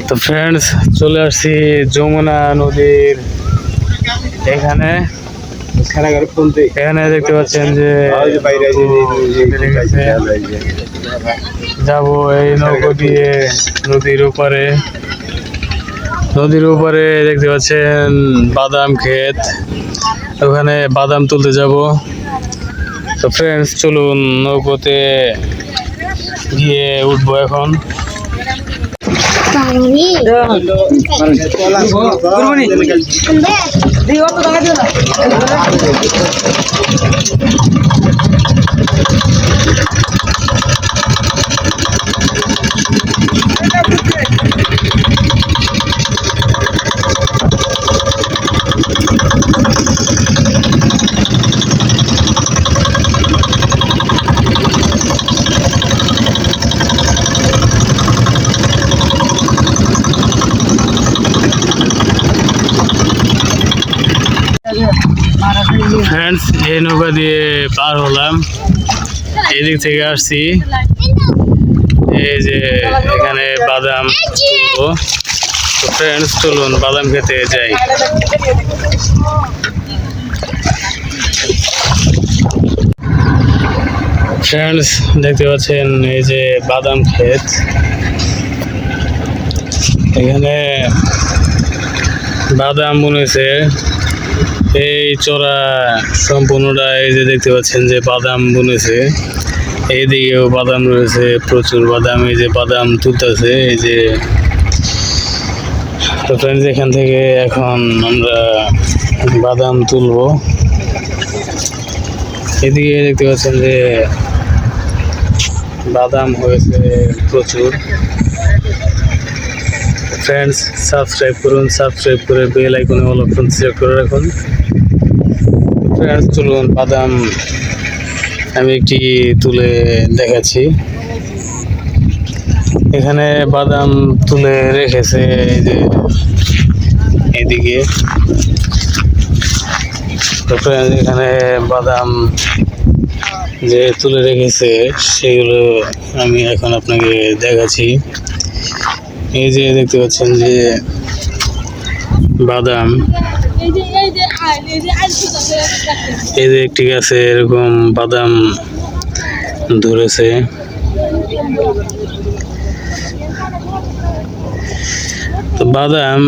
তো ফ্রেন্ডস, চলে আসছি যমুনা নদীর এখানে। এখানে দেখতে পাচ্ছেন যে যাব এই নৌকো দিয়ে নদীর উপরে। নদীর উপরে দেখতে পাচ্ছেন বাদাম ক্ষেত, ওখানে বাদাম তুলতে যাব। তো ফ্রেন্ডস, চলুন নৌকোতে গিয়ে উঠবো এখন। ফ্রেন্ডস, এই নৌকা দিয়ে পার হলাম, এদিক থেকে আসছি। এই যে এখানে বাদাম তুলবো। তো ফ্রেন্ডস, চলুন বাদাম খেতে যাই। ফ্রেন্ডস, দেখতে পাচ্ছেন এই যে বাদাম ক্ষেত। এখানে বাদাম বুনেছে, এই চড়া সম্পূর্ণটা। এই যে দেখতে পাচ্ছেন যে বাদাম বুনেছে, এইদিকেও বাদাম রয়েছে, প্রচুর বাদাম। এই যে বাদাম তুলতেছে, এই যে। তো ফ্রেন্ডস, এখান থেকে এখন আমরা বাদাম তুলবো। এদিকে দেখতে পাচ্ছেন যে বাদাম হয়েছে প্রচুর। ফ্রেন্ডস, সাবস্ক্রাইব করুন, সাবস্ক্রাইব করে বেল আইকনে অল অপশন সিলেক্ট করে রাখুন। ফ্রেন্ডস, চলুন বাদাম আমি একটি তুলে দেখাচ্ছি। এখানে বাদাম তুলে রেখেছে, এই যে এদিকে। তো ফ্রেন্ডস, এখানে বাদাম যে তুলে রেখেছে সেগুলো আমি এখন আপনাকে দেখাচ্ছি। এই যে দেখতে পাচ্ছেন যে বাদাম, এই যে একটি গাছে এরকম বাদাম ধরেছে। তো বাদাম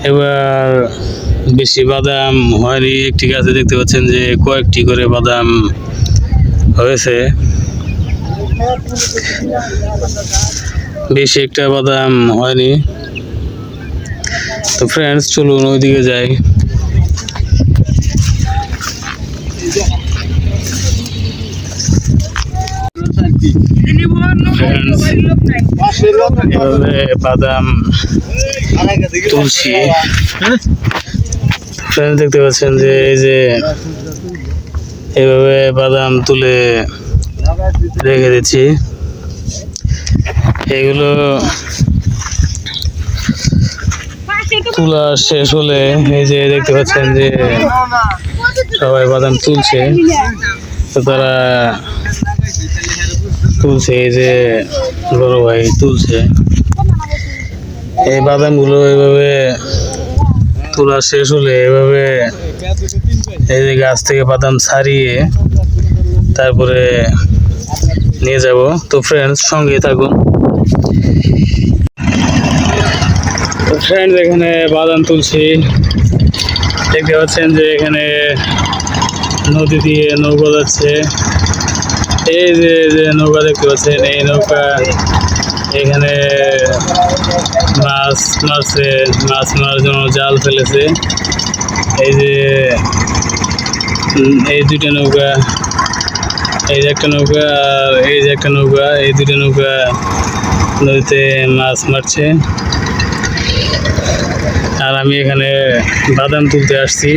এবার বেশি বাদাম হয়নি, একটি গাছে দেখতে পাচ্ছেন যে কয়েকটি করে বাদাম হয়েছে, বেশি একটা বাদাম হয়নি। তো ফ্রেন্ডস, চলুন ওইদিকে যাই। এভাবে বাদাম তুলছি। ফ্রেন্ডস, দেখতে পাচ্ছেন যে এই যে এভাবে বাদাম তুলে রেখে দিচ্ছি। এগুলো তোলা শেষ হলে এই যে দেখতে পাচ্ছেন যে সবাই বাদাম তুলছে। তো তারা তুলছে, এই যে বড় ভাই তুলছে। এই বাদামগুলো এভাবে তোলা শেষ হলে এভাবে এই যে গাছ থেকে বাদাম ছাড়িয়ে তারপরে নিয়ে যাব। তো ফ্রেন্ডস, সঙ্গে থাকুন। তো ফ্রেন্ডস, এখানে বাদাম তুলছি। দেখতে পাচ্ছেন যে এখানে নদী দিয়ে নৌকা যাচ্ছে। এই যে নৌকা দেখতে পাচ্ছেন, এই নৌকা এখানে মাছ মারছে, মাছ মারার জন্য জাল ফেলেছে। এই যে এই দুইটা নৌকা, এই যে একটা নৌকা আর এই যে একটা নৌকা, এই দুইটা নৌকা নদীতে মাছ মারছে। আর আমি এখানে বাদাম তুলতে আসছি।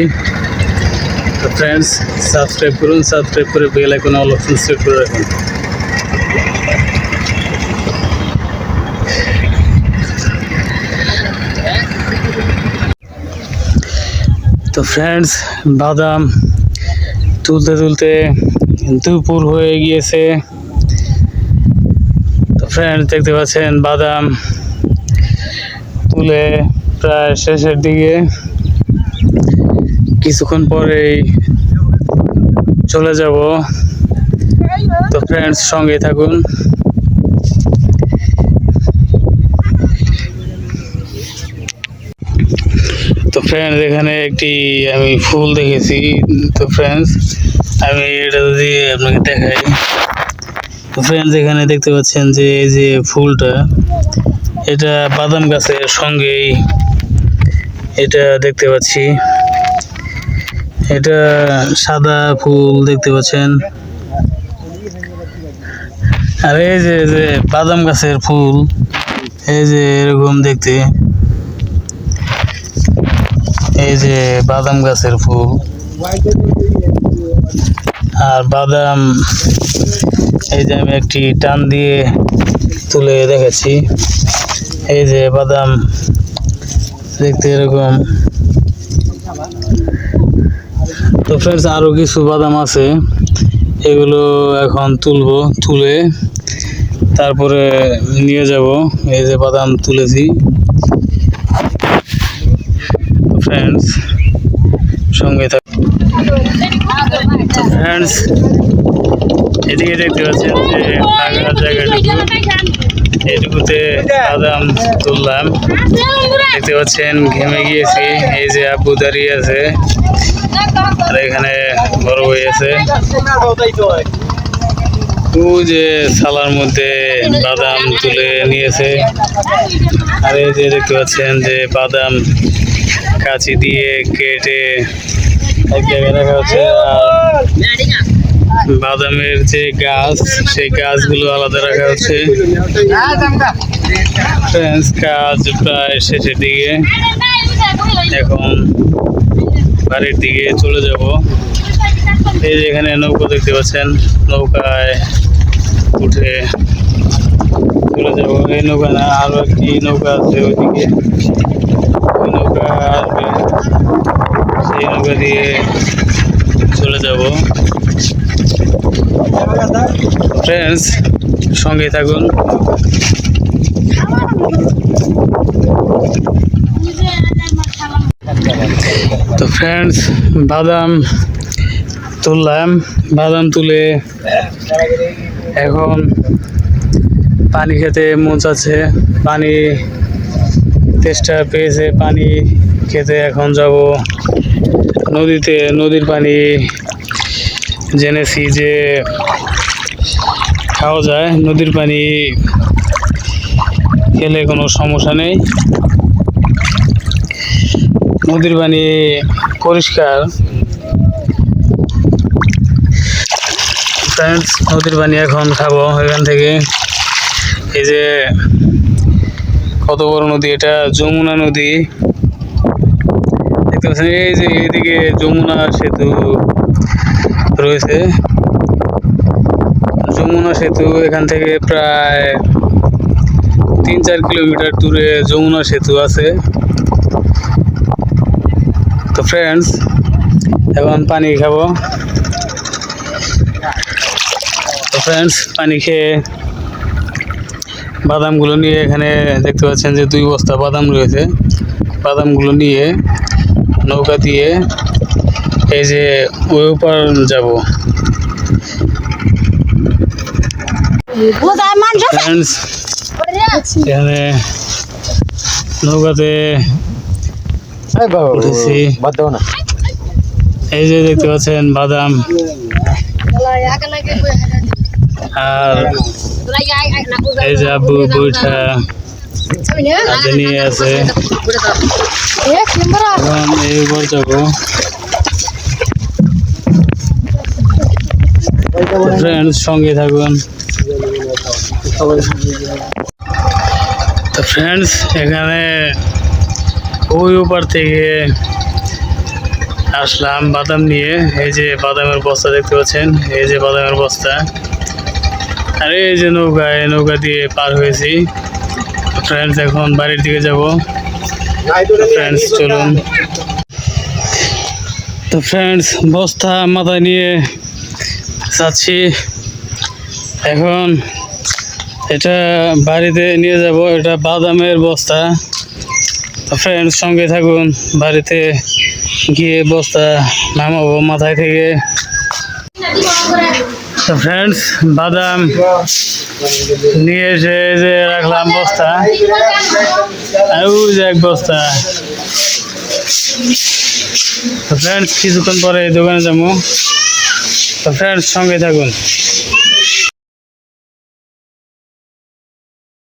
তো ফ্রেন্ডস, সাবস্ক্রাইব করুন, সাবস্ক্রাইব করে বেল আইকনে অল অপশন সিলেক্ট করে রাখুন। তো ফ্রেন্ডস, বাদাম তুলতে তুলতে দুপুর হয়ে গিয়েছে। তো ফ্রেন্ডস, দেখতে পাচ্ছেন বাদাম তুলে প্রায় শেষের দিকে, কিছুক্ষণ পরেই চলে যাব। তো ফ্রেন্ডস, সঙ্গে থাকুন। তো ফ্রেন্ডস, এখানে একটি আমি ফুল দেখেছি। তো ফ্রেন্ডস, আমি এটা যদি আপনাকে দেখাই, তো ফ্রেন্ডস এখানে দেখতে পাচ্ছেন যে এই যে ফুলটা, এটা বাদাম গাছের সঙ্গেই এটা দেখতে পাচ্ছি। এটা সাদা ফুল দেখতে পাচ্ছেন, আর এই যে বাদাম গাছের ফুল, এই যে এরকম দেখতে, এই যে বাদাম গাছের ফুল। আর বাদাম, এই যে আমি একটি টান দিয়ে তুলে দেখাচ্ছি, এই যে বাদাম দেখতে এরকম। তো ফ্রেন্ডস, আরো কিছু বাদাম আছে, এগুলো এখন তুলবো, তুলে তারপরে নিয়ে যাব। এই যে বাদাম তুলেছি। ফ্রেন্ডস, সঙ্গে থাক। ফ্রেন্ডস, এদিকে দেখতে পাচ্ছেন যে ফাঁকা জায়গাটুকু, এটুকুতে বাদাম তুললাম। দেখতে পাচ্ছেন ঘেমে গিয়েছি। এই যে আব্বু দাঁড়িয়ে আছে, আর এখানে বড় ভাই আছে। ও যে থালার মধ্যে বাদাম তুলে নিয়েছে। আর এই যে দেখতে পাচ্ছেন যে বাদাম কাঁচি দিয়ে কেটে এক জায়গায় রাখা হচ্ছে। আর বাদামের যে গাছ, সেই গাছগুলো আলাদা রাখা হচ্ছে। কাজ প্রায় শেষের দিকে, এখন বাড়ির দিকে চলে যাব। এই যে এখানে নৌকা দেখতে পাচ্ছেন, নৌকায় উঠে চলে যাব। এই নৌকা না, আরো একটি নৌকা আছে ওইদিকে, ওই নৌকা আসবে, সেই নৌকা দিয়ে চলে যাব। ফ্রেন্ডস, সঙ্গে থাকুন। তো ফ্রেন্ডস, বাদাম তুললাম। বাদাম তুলে এখন পানি খেতে মন চাচ্ছে, পানি তেষ্টা পেয়েছে, পানি খেতে এখন যাব নদীতে। নদীর পানি জেনেছি যে খাওয়া যায়, নদীর পানি খেলে কোনো সমস্যা নেই। নদীর পানি পরিষ্কার। ফ্রেন্ডস, নদীর পানি এখন খাবো এখান থেকে। এই যে কত বড় নদী, এটা যমুনা নদী দেখতে পাচ্ছেন। এই যে এইদিকে যমুনা সেতু রয়েছে। যমুনা সেতু, এখান থেকে প্রায় 3-4 কিলোমিটার দূরে যমুনা সেতু আছে। তো ফ্রেন্ডস, এখন পানি খাবো। তো ফ্রেন্ডস, পানি খেয়ে বাদামগুলো নিয়ে, এখানে দেখতে পাচ্ছেন যে 2 বস্তা বাদাম রয়েছে। বাদামগুলো নিয়ে নৌকা দিয়ে এই যে ওই পার যাব। ফ্রেন্ডস, এখানে নৌকাতে উঠেছি। এই যে দেখতে পাচ্ছেন বাদাম, আর এই যে আব্বু বইটা হাতে নিয়ে আছে। এখন এই উপর যাবো। ফ্রেন্ডস, সঙ্গে থাকুন। তো ফ্রেন্ডস, এখানে ওই উপর থেকে আসলাম বাদাম নিয়ে। এই যে বাদামের বস্তা দেখতে পাচ্ছেন, এই যে বাদামের বস্তা। আর এই যে নৌকা, এই নৌকা দিয়ে পার হয়েছি। ফ্রেন্ডস, এখন বাড়ির দিকে যাব। ফ্রেন্ডস, চলুন। তো ফ্রেন্ডস, বস্তা মাথায় নিয়ে যাচ্ছি। এখন এটা বাড়িতে নিয়ে যাব, এটা বাদামের বস্তা। তো ফ্রেন্ডস সঙ্গে থাকুন, বাড়িতে গিয়ে বস্তা নামাবো মাথায় থেকে। তো ফ্রেন্ডস বাদাম নিয়ে এসে যে রাখলাম বস্তা, আর ওই যে এক বস্তা। তো ফ্রেন্ডস কিছুক্ষণ পরে এই দোকানে যাবো। তো ফ্রেন্ডস সঙ্গে থাকুন।